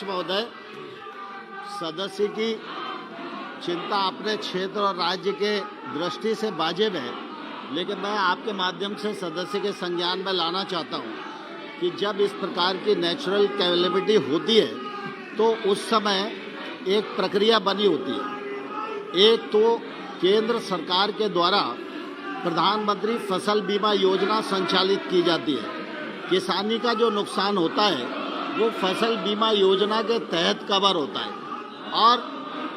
महोदय, सदस्य की चिंता अपने क्षेत्र और राज्य के दृष्टि से वाजिब है, लेकिन मैं आपके माध्यम से सदस्य के संज्ञान में लाना चाहता हूं कि जब इस प्रकार की नेचुरल कैलेमिटी होती है तो उस समय एक प्रक्रिया बनी होती है। एक तो केंद्र सरकार के द्वारा प्रधानमंत्री फसल बीमा योजना संचालित की जाती है। किसानी का जो नुकसान होता है वो फसल बीमा योजना के तहत कवर होता है और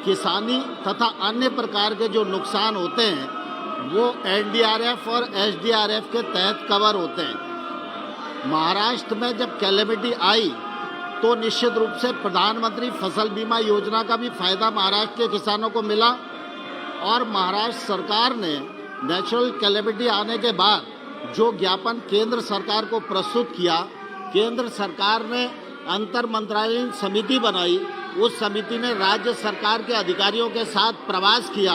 किसानी तथा अन्य प्रकार के जो नुकसान होते हैं वो एनडीआरएफ और एसडीआरएफ के तहत कवर होते हैं। महाराष्ट्र में जब कैलेमिटी आई तो निश्चित रूप से प्रधानमंत्री फसल बीमा योजना का भी फायदा महाराष्ट्र के किसानों को मिला और महाराष्ट्र सरकार ने नेचुरल कैलेमिटी आने के बाद जो ज्ञापन केंद्र सरकार को प्रस्तुत किया, केंद्र सरकार ने अंतर मंत्रालयीय समिति बनाई। उस समिति ने राज्य सरकार के अधिकारियों के साथ प्रवास किया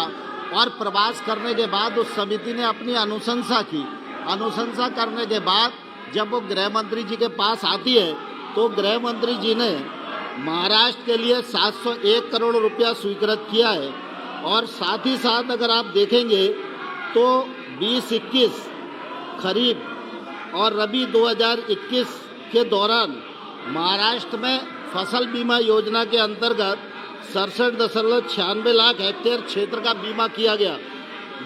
और प्रवास करने के बाद उस समिति ने अपनी अनुशंसा की। अनुशंसा करने के बाद जब वो गृह मंत्री जी के पास आती है तो गृह मंत्री जी ने महाराष्ट्र के लिए 701 करोड़ रुपया स्वीकृत किया है और साथ ही साथ अगर आप देखेंगे तो 2021 खरीफ और रबी 2021 के दौरान महाराष्ट्र में फसल बीमा योजना के अंतर्गत 67.96 लाख हेक्टेयर क्षेत्र का बीमा किया गया,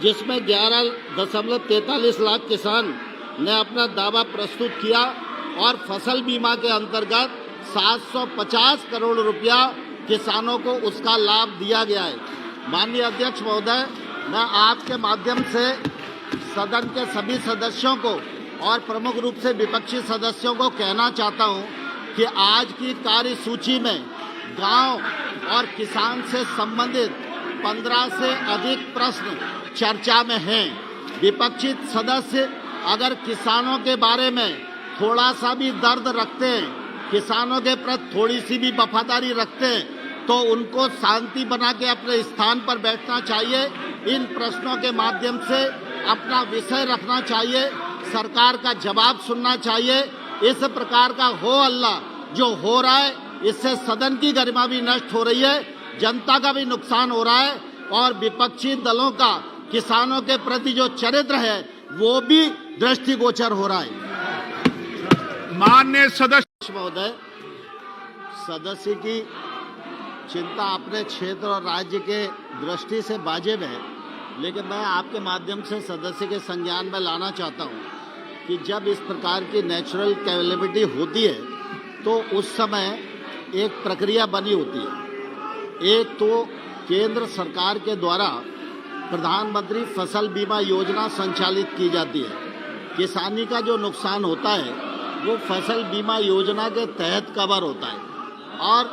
जिसमें 11.43 लाख किसान ने अपना दावा प्रस्तुत किया और फसल बीमा के अंतर्गत 750 करोड़ रुपया किसानों को उसका लाभ दिया गया है। माननीय अध्यक्ष महोदय, मैं आपके माध्यम से सदन के सभी सदस्यों को और प्रमुख रूप से विपक्षी सदस्यों को कहना चाहता हूं कि आज की कार्यसूची में गांव और किसान से संबंधित 15 से अधिक प्रश्न चर्चा में हैं। विपक्षी सदस्य अगर किसानों के बारे में थोड़ा सा भी दर्द रखते हैं, किसानों के प्रति थोड़ी सी भी वफादारी रखते हैं, तो उनको शांति बना के अपने स्थान पर बैठना चाहिए। इन प्रश्नों के माध्यम से अपना विषय रखना चाहिए, सरकार का जवाब सुनना चाहिए। इस प्रकार का हो हल्ला जो हो रहा है, इससे सदन की गरिमा भी नष्ट हो रही है, जनता का भी नुकसान हो रहा है और विपक्षी दलों का किसानों के प्रति जो चरित्र है वो भी दृष्टिगोचर हो रहा है। माननीय सदस्य महोदय, सदस्य की चिंता अपने क्षेत्र और राज्य के दृष्टि से वाजिब है, लेकिन मैं आपके माध्यम से सदस्य के संज्ञान में लाना चाहता हूं कि जब इस प्रकार की नेचुरल कैलेमिटी होती है तो उस समय एक प्रक्रिया बनी होती है। एक तो केंद्र सरकार के द्वारा प्रधानमंत्री फसल बीमा योजना संचालित की जाती है। किसानी का जो नुकसान होता है वो फसल बीमा योजना के तहत कवर होता है और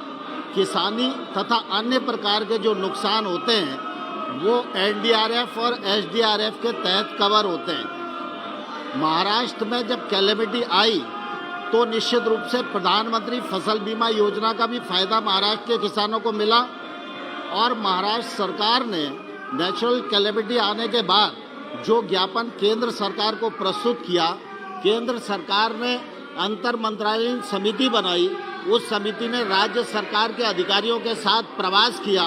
किसानी तथा अन्य प्रकार के जो नुकसान होते हैं वो एनडीआरएफ और एसडीआरएफ के तहत कवर होते हैं। महाराष्ट्र में जब कैलेमिटी आई तो निश्चित रूप से प्रधानमंत्री फसल बीमा योजना का भी फायदा महाराष्ट्र के किसानों को मिला और महाराष्ट्र सरकार ने नेचुरल कैलेमिटी आने के बाद जो ज्ञापन केंद्र सरकार को प्रस्तुत किया, केंद्र सरकार ने अंतर मंत्रालयीय समिति बनाई। उस समिति ने राज्य सरकार के अधिकारियों के साथ प्रवास किया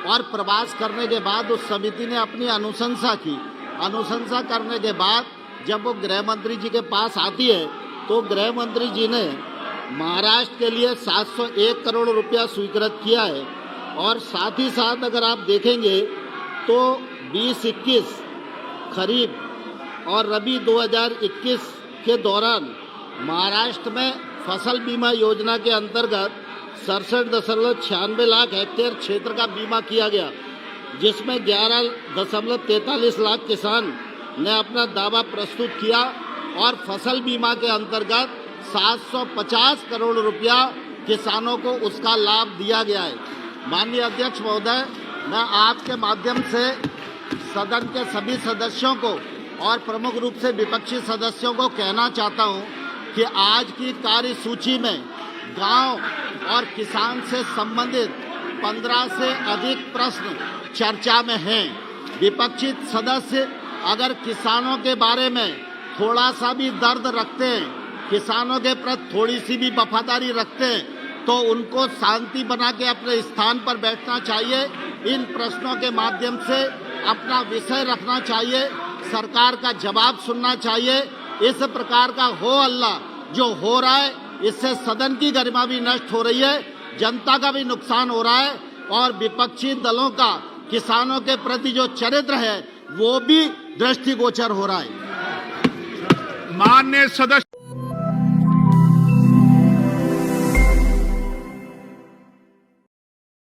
और प्रवास करने के बाद उस समिति ने अपनी अनुशंसा की। अनुशंसा करने के बाद जब वो गृह मंत्री जी के पास आती है तो गृह मंत्री जी ने महाराष्ट्र के लिए 701 करोड़ रुपया स्वीकृत किया है और साथ ही साथ अगर आप देखेंगे तो 2021 खरीफ और रबी 2021 के दौरान महाराष्ट्र में फसल बीमा योजना के अंतर्गत 67.96 लाख हेक्टेयर क्षेत्र का बीमा किया गया, जिसमें 11.43 लाख किसान ने अपना दावा प्रस्तुत किया और फसल बीमा के अंतर्गत 750 करोड़ रुपया किसानों को उसका लाभ दिया गया है। माननीय अध्यक्ष महोदय, मैं आपके माध्यम से सदन के सभी सदस्यों को और प्रमुख रूप से विपक्षी सदस्यों को कहना चाहता हूं कि आज की कार्यसूची में गांव और किसान से संबंधित 15 से अधिक प्रश्न चर्चा में हैं। विपक्षी सदस्य अगर किसानों के बारे में थोड़ा सा भी दर्द रखते हैं, किसानों के प्रति थोड़ी सी भी वफादारी रखते हैं, तो उनको शांति बना के अपने स्थान पर बैठना चाहिए। इन प्रश्नों के माध्यम से अपना विषय रखना चाहिए, सरकार का जवाब सुनना चाहिए। इस प्रकार का हो हल्ला जो हो रहा है, इससे सदन की गरिमा भी नष्ट हो रही है, जनता का भी नुकसान हो रहा है और विपक्षी दलों का किसानों के प्रति जो चरित्र है वो भी दृष्टिगोचर हो रहा है। माननीय सदस्य